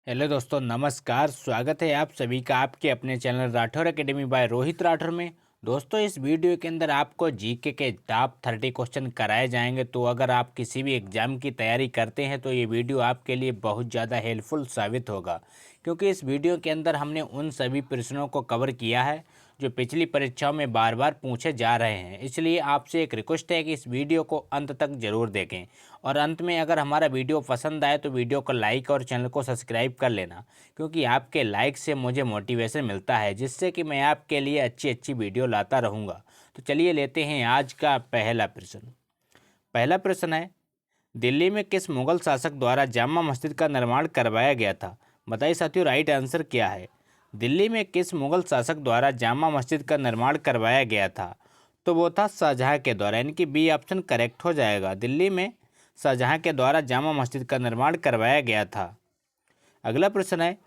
Hello दोस्तों, नमस्कार। स्वागत है आप सभी का आपके अपने channel Rathore academy by Rohit Rathore में। दोस्तों, इस वीडियो के अंदर आपको जीके के टॉप 30 क्वेश्चन कराए जाएंगे। तो अगर आप किसी भी एग्ज़ाम की तैयारी करते हैं तो ये वीडियो आपके लिए बहुत ज़्यादा हेल्पफुल साबित होगा, क्योंकि इस वीडियो के अंदर हमने उन सभी प्रश्नों को कवर किया है जो पिछली परीक्षाओं में बार बार पूछे जा रहे हैं। इसलिए आपसे एक रिक्वेस्ट है कि इस वीडियो को अंत तक ज़रूर देखें, और अंत में अगर हमारा वीडियो पसंद आए तो वीडियो को लाइक और चैनल को सब्सक्राइब कर लेना, क्योंकि आपके लाइक से मुझे मोटिवेशन मिलता है, जिससे कि मैं आपके लिए अच्छी अच्छी वीडियो लाता रहूँगा। तो चलिए लेते हैं आज का पहला प्रश्न। पहला प्रश्न है, दिल्ली में किस मुगल शासक द्वारा जामा मस्जिद का निर्माण करवाया गया था? बताइए साथियों, राइट आंसर क्या है? दिल्ली में किस मुगल शासक द्वारा जामा मस्जिद का निर्माण करवाया गया था? तो वो था शाहजहाँ के द्वारा, यानी कि बी ऑप्शन करेक्ट हो जाएगा। दिल्ली में शाहजहाँ के द्वारा जामा मस्जिद का निर्माण करवाया गया था। अगला प्रश्न है,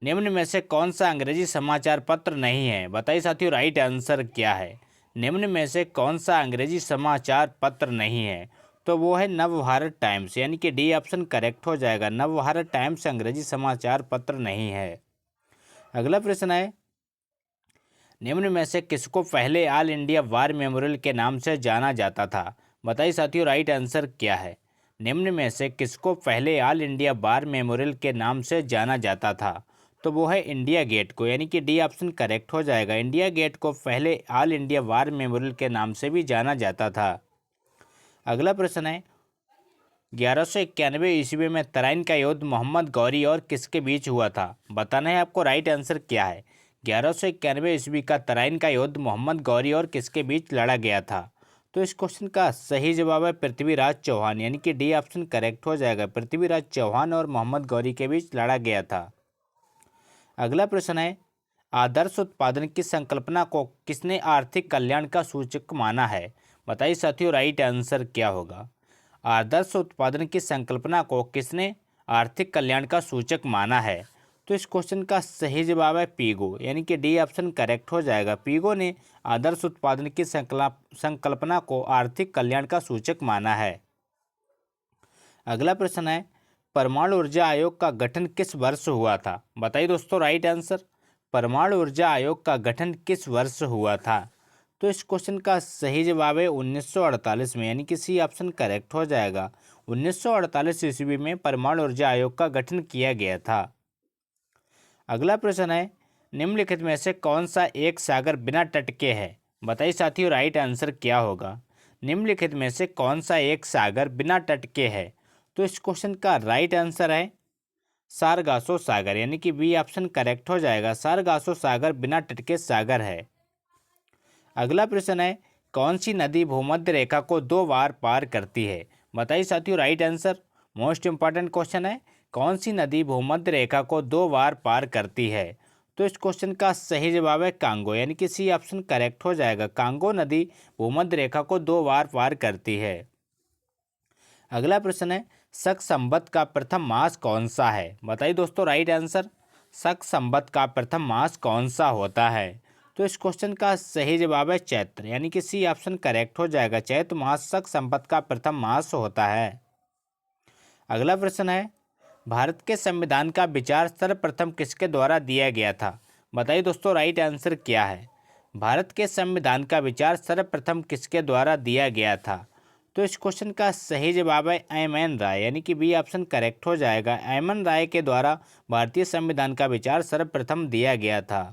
निम्न में से कौन सा अंग्रेजी समाचार पत्र नहीं है? बताइए साथियों, राइट आंसर क्या है? निम्न में से कौन सा अंग्रेजी समाचार पत्र नहीं है? तो वो है नवभारत टाइम्स, यानी कि डी ऑप्शन करेक्ट हो जाएगा। नवभारत टाइम्स अंग्रेजी समाचार पत्र नहीं है। अगला प्रश्न है, निम्न में से किसको पहले ऑल इंडिया वार मेमोरियल के नाम से जाना जाता था? बताइए साथियों, राइट आंसर क्या है? निम्न में से किसको पहले ऑल इंडिया वार मेमोरियल के नाम से जाना जाता था? तो वो है इंडिया गेट को, यानी कि डी ऑप्शन करेक्ट हो जाएगा। इंडिया गेट को पहले ऑल इंडिया वार मेमोरियल के नाम से भी जाना जाता था। अगला प्रश्न है, 1191 ईस्वी में तराइन का युद्ध मोहम्मद गौरी और किसके बीच हुआ था? बताना है आपको, राइट आंसर क्या है? 1191 ईस्वी का तराइन का युद्ध मोहम्मद गौरी और किसके बीच लड़ा गया था? तो इस क्वेश्चन का सही जवाब है पृथ्वीराज चौहान, यानी कि डी ऑप्शन करेक्ट हो जाएगा। पृथ्वीराज चौहान और मोहम्मद गौरी के बीच लड़ा गया था। अगला प्रश्न है, आदर्श उत्पादन की संकल्पना को किसने आर्थिक कल्याण का सूचक माना है? बताइए साथियों, राइट आंसर क्या होगा? आदर्श उत्पादन की संकल्पना को किसने आर्थिक कल्याण का सूचक माना है? तो इस क्वेश्चन का सही जवाब है पीगो, यानी कि डी ऑप्शन करेक्ट हो जाएगा। पीगो ने आदर्श उत्पादन की संकल्पना को आर्थिक कल्याण का सूचक माना है। अगला प्रश्न है, परमाणु ऊर्जा आयोग का गठन किस वर्ष हुआ था? बताइए दोस्तों, राइट आंसर। परमाणु ऊर्जा आयोग का गठन किस वर्ष हुआ था? तो इस क्वेश्चन का सही जवाब है 1948 में, यानी कि सी ऑप्शन करेक्ट हो जाएगा। 1948 ईस्वी में परमाणु ऊर्जा आयोग का गठन किया गया था। अगला प्रश्न है, निम्नलिखित में से कौन सा एक सागर बिना तट के है? बताइए साथियों, राइट आंसर क्या होगा? निम्नलिखित में से कौन सा एक सागर बिना तट के है? तो इस क्वेश्चन का राइट आंसर है सारगासो सागर, यानी कि बी ऑप्शन करेक्ट हो जाएगा। सारगासो सागर बिना तट के सागर है। अगला प्रश्न है, कौन सी नदी भूमध्य रेखा को 2 बार पार करती है? बताइए साथियों, right answer. Most important question है, कौन सी नदी भूमध्य रेखा को 2 बार पार करती है? तो इस क्वेश्चन का सही जवाब है कांगो, यानी कि सी ऑप्शन करेक्ट हो जाएगा। कांगो नदी भूमध्य रेखा को 2 बार पार करती है। अगला प्रश्न है, शक संवत का प्रथम मास कौन सा है? बताइए दोस्तों, राइट आंसर। शक संवत का प्रथम मास कौन सा होता है? तो इस क्वेश्चन का सही जवाब है चैत्र, यानी कि सी ऑप्शन करेक्ट हो जाएगा। चैत्र मास शक संवत का प्रथम मास होता है। अगला प्रश्न है, भारत के संविधान का विचार सर्वप्रथम किसके द्वारा दिया गया था? बताइए दोस्तों, राइट आंसर क्या है? भारत के संविधान का विचार सर्वप्रथम किसके द्वारा दिया गया था? तो इस क्वेश्चन का सही जवाब है एम.एन. राय, यानी कि बी ऑप्शन करेक्ट हो जाएगा। एम.एन. राय के द्वारा भारतीय संविधान का विचार सर्वप्रथम दिया गया था।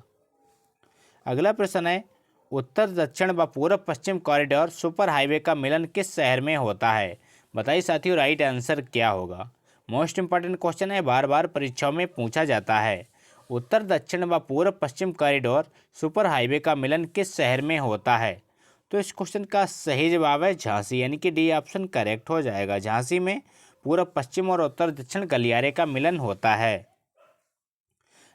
अगला प्रश्न है, उत्तर दक्षिण व पूर्व पश्चिम कॉरिडोर सुपर हाईवे का मिलन किस शहर में होता है? बताइए साथियों, राइट आंसर क्या होगा? मोस्ट इंपॉर्टेंट क्वेश्चन है, बार बार परीक्षाओं में पूछा जाता है। उत्तर दक्षिण व पूर्व पश्चिम कॉरिडोर सुपर हाईवे का मिलन किस शहर में होता है? तो इस क्वेश्चन का सही जवाब है झांसी, यानी कि डी ऑप्शन करेक्ट हो जाएगा। झांसी में पूर्व पश्चिम और उत्तर दक्षिण गलियारे का मिलन होता है।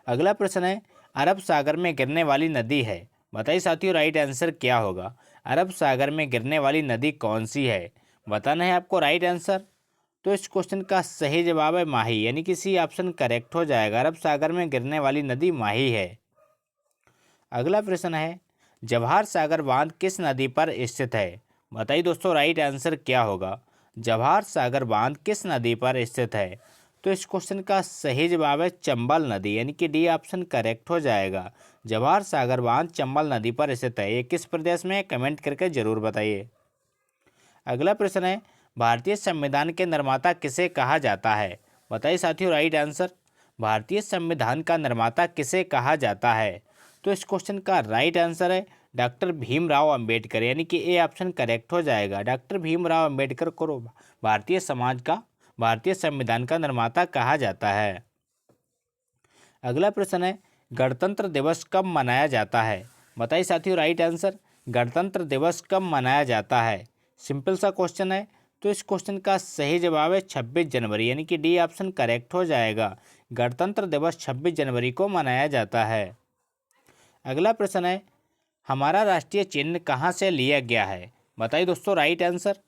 अगला प्रश्न है, अरब सागर में गिरने वाली नदी है? बताइए साथियों, राइट आंसर क्या होगा? अरब सागर में गिरने वाली नदी कौन सी है? बताना है आपको, राइट आंसर। तो इस क्वेश्चन का सही जवाब है माही, यानी कि सी ऑप्शन करेक्ट हो जाएगा। अरब सागर में गिरने वाली नदी माही है। अगला प्रश्न है, जवाहर सागर बांध किस नदी पर स्थित है? बताइए दोस्तों, राइट आंसर क्या होगा? जवाहर सागर बांध किस नदी पर स्थित है? तो इस क्वेश्चन का सही जवाब है चंबल नदी, यानी कि डी ऑप्शन करेक्ट हो जाएगा। जवाहर सागर बांध चंबल नदी पर स्थित है। ये किस प्रदेश में है? कमेंट करके जरूर बताइए। अगला प्रश्न है, भारतीय संविधान के निर्माता किसे कहा जाता है? बताइए साथियों राइट आंसर। भारतीय संविधान का निर्माता किसे कहा जाता है? तो इस क्वेश्चन का राइट आंसर है डॉक्टर भीमराव अंबेडकर, यानी कि ए ऑप्शन करेक्ट हो जाएगा। डॉक्टर भीमराव अंबेडकर को भारतीय संविधान का निर्माता कहा जाता है। अगला प्रश्न है, गणतंत्र दिवस कब मनाया जाता है? बताइए साथियों राइट आंसर। गणतंत्र दिवस कब मनाया जाता है? सिंपल सा क्वेश्चन है। तो इस क्वेश्चन का सही जवाब है 26 जनवरी, यानी कि डी ऑप्शन करेक्ट हो जाएगा। गणतंत्र दिवस 26 जनवरी को मनाया जाता है। अगला प्रश्न है, हमारा राष्ट्रीय चिन्ह कहाँ से लिया गया है? बताइए दोस्तों राइट आंसर।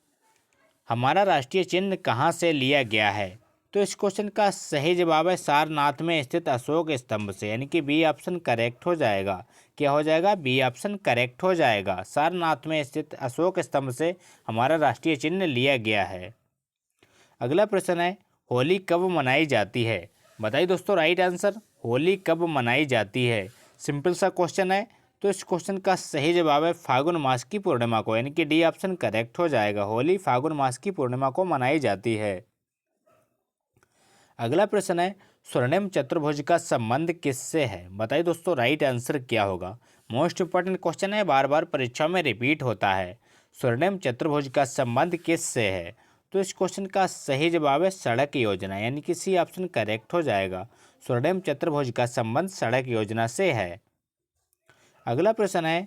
हमारा राष्ट्रीय चिन्ह कहाँ से लिया गया है? तो इस क्वेश्चन का सही जवाब है सारनाथ में स्थित अशोक स्तंभ से, यानी कि बी ऑप्शन करेक्ट हो जाएगा। क्या हो जाएगा? बी ऑप्शन करेक्ट हो जाएगा। सारनाथ में स्थित अशोक स्तंभ से हमारा राष्ट्रीय चिन्ह लिया गया है। अगला प्रश्न है, होली कब मनाई जाती है? बताइए दोस्तों राइट आंसर। होली कब मनाई जाती है? सिंपल सा क्वेश्चन है। तो इस क्वेश्चन का सही जवाब है फागुन मास की पूर्णिमा को, यानी कि डी ऑप्शन करेक्ट हो जाएगा। होली फागुन मास की पूर्णिमा को मनाई जाती है। अगला प्रश्न है, स्वर्णिम चतुर्भुज का संबंध किससे है? बताइए दोस्तों राइट आंसर क्या होगा? मोस्ट इंपॉर्टेंट क्वेश्चन है, बार बार परीक्षा में रिपीट होता है। स्वर्णिम चतुर्भुज का संबंध किससे है? तो इस क्वेश्चन का सही जवाब है सड़क योजना, यानी कि सी ऑप्शन करेक्ट हो जाएगा। स्वर्णिम चतुर्भुज का संबंध सड़क योजना से है। अगला प्रश्न है,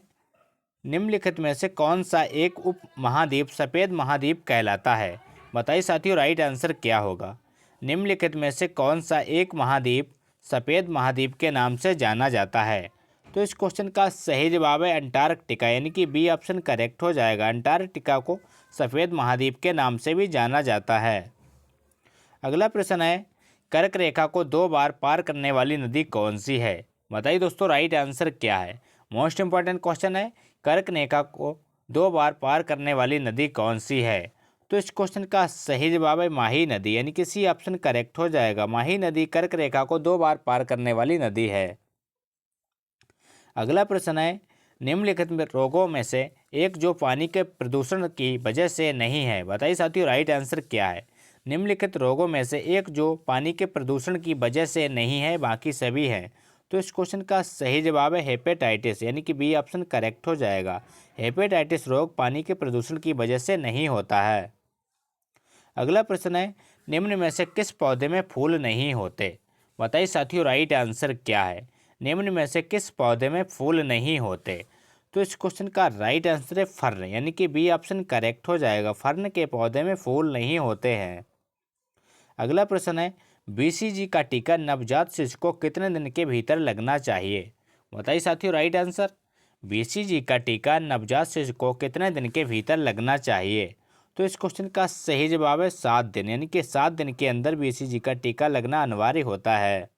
निम्नलिखित में से कौन सा एक उप महाद्वीप सफ़ेद महाद्वीप कहलाता है? बताइए साथियों राइट आंसर क्या होगा? निम्नलिखित में से कौन सा एक महाद्वीप सफ़ेद महाद्वीप के नाम से जाना जाता है? तो इस क्वेश्चन का सही जवाब है अंटार्कटिका, यानी कि बी ऑप्शन करेक्ट हो जाएगा। अंटार्कटिका को सफ़ेद महाद्वीप के नाम से भी जाना जाता है। अगला प्रश्न है, कर्क रेखा को 2 बार पार करने वाली नदी कौन सी है? बताइए दोस्तों राइट आंसर क्या है? मोस्ट इंपॉर्टेंट क्वेश्चन है, कर्क रेखा को 2 बार पार करने वाली नदी कौन सी है? तो इस क्वेश्चन का सही जवाब है माही नदी, यानी कि सी ऑप्शन करेक्ट हो जाएगा। माही नदी कर्क रेखा को 2 बार पार करने वाली नदी है। अगला प्रश्न है, निम्नलिखित रोगों में से एक जो पानी के प्रदूषण की वजह से नहीं है? बताइए साथियों राइट आंसर क्या है? निम्नलिखित रोगों में से एक जो पानी के प्रदूषण की वजह से नहीं है, बाकी सभी हैं। तो इस क्वेश्चन का सही जवाब है हेपेटाइटिस, यानी कि बी ऑप्शन करेक्ट हो जाएगा। हेपेटाइटिस रोग पानी के प्रदूषण की वजह से नहीं होता है। अगला प्रश्न है, निम्न में से किस पौधे में फूल नहीं होते? बताइए साथियों राइट आंसर क्या है? निम्न में से किस पौधे में फूल नहीं होते? तो इस क्वेश्चन का राइट आंसर है फर्न, यानी कि बी ऑप्शन करेक्ट हो जाएगा। फर्न के पौधे में फूल नहीं होते हैं। अगला प्रश्न है, बीसीजी का टीका नवजात शिशु को कितने दिन के भीतर लगना चाहिए? बताइए साथियों राइट आंसर। बीसीजी का टीका नवजात शिशु को कितने दिन के भीतर लगना चाहिए? तो इस क्वेश्चन का सही जवाब है 7 दिन, यानी कि 7 दिन के अंदर बीसीजी का टीका लगना अनिवार्य होता है।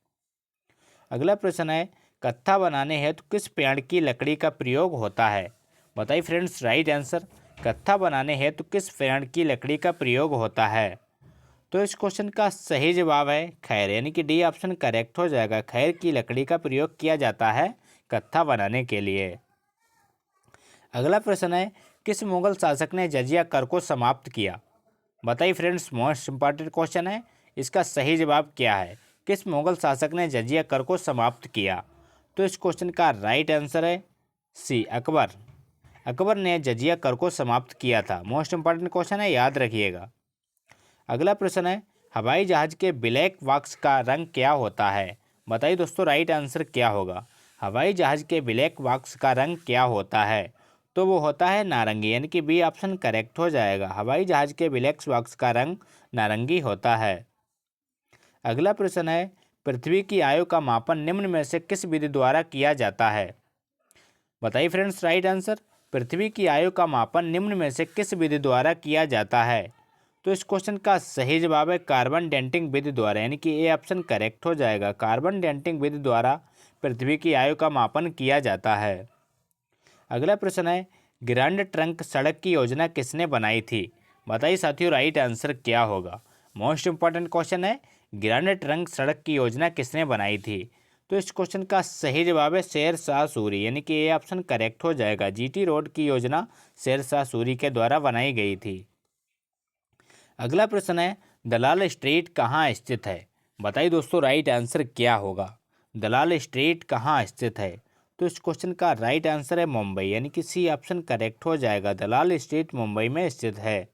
अगला प्रश्न है, कत्था बनाने हेतु किस पेड़ की लकड़ी का प्रयोग होता है? बताइए फ्रेंड्स राइट आंसर। कत्था बनाने हेतु किस पेड़ की लकड़ी का प्रयोग होता है? तो इस क्वेश्चन का सही जवाब है खैर, यानी कि डी ऑप्शन करेक्ट हो जाएगा। खैर की लकड़ी का प्रयोग किया जाता है कत्था बनाने के लिए। अगला प्रश्न है, किस मुगल शासक ने जजिया कर को समाप्त किया? बताइए फ्रेंड्स मोस्ट इंपॉर्टेंट क्वेश्चन है, इसका सही जवाब क्या है? किस मुगल शासक ने जजिया कर को समाप्त किया? तो इस क्वेश्चन का राइट आंसर है सी अकबर। अकबर ने जजिया कर को समाप्त किया था। मोस्ट इंपॉर्टेंट क्वेश्चन है, याद रखिएगा। अगला प्रश्न है, हवाई जहाज के ब्लैक बॉक्स का रंग क्या होता है? बताइए दोस्तों राइट आंसर क्या होगा? हवाई जहाज के ब्लैक बॉक्स का रंग क्या होता है? तो वो होता है नारंगी, यानी कि बी ऑप्शन करेक्ट हो जाएगा। हवाई जहाज के ब्लैक बॉक्स का रंग नारंगी होता है। अगला प्रश्न है, पृथ्वी की आयु का मापन निम्न में से किस विधि द्वारा किया जाता है? बताइए फ्रेंड्स राइट आंसर। पृथ्वी की आयु का मापन निम्न में से किस विधि द्वारा किया जाता है? तो इस क्वेश्चन का सही जवाब है कार्बन डेटिंग विधि द्वारा, यानी कि ए ऑप्शन करेक्ट हो जाएगा। कार्बन डेटिंग विधि द्वारा पृथ्वी की आयु का मापन किया जाता है। अगला प्रश्न है, ग्रैंड ट्रंक सड़क की योजना किसने बनाई थी? बताइए साथियों राइट आंसर क्या होगा? मोस्ट इंपॉर्टेंट क्वेश्चन है, ग्रेनाइट रंग सड़क की योजना किसने बनाई थी? तो इस क्वेश्चन का सही जवाब है शेरशाह सूरी, यानी कि ये ऑप्शन करेक्ट हो जाएगा। जीटी रोड की योजना शेरशाह सूरी के द्वारा बनाई गई थी। अगला प्रश्न है, दलाल स्ट्रीट कहाँ स्थित है? बताइए दोस्तों राइट आंसर क्या होगा। दलाल स्ट्रीट कहाँ स्थित है? तो इस क्वेश्चन का राइट आंसर है मुंबई, यानी कि सी ऑप्शन करेक्ट हो जाएगा। दलाल स्ट्रीट मुंबई में स्थित है।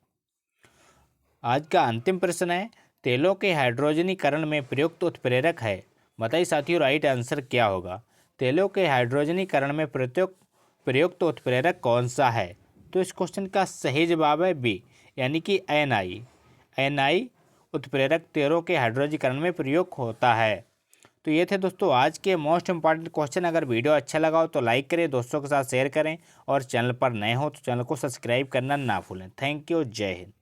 आज का अंतिम प्रश्न है, तेलों के हाइड्रोजनीकरण में प्रयुक्त उत्प्रेरक है। बताइए साथियों राइट आंसर क्या होगा। तेलों के हाइड्रोजनीकरण में प्रयुक्त उत्प्रेरक कौन सा है? तो इस क्वेश्चन का सही जवाब है बी, यानी कि एन आई उत्प्रेरक तेलों के हाइड्रोजनीकरण में प्रयोग होता है। तो ये थे दोस्तों आज के मोस्ट इंपॉर्टेंट क्वेश्चन। अगर वीडियो अच्छा लगा हो तो लाइक करें, दोस्तों के साथ शेयर करें और चैनल पर नए हो तो चैनल को सब्सक्राइब करना ना भूलें। थैंक यू, जय हिंद।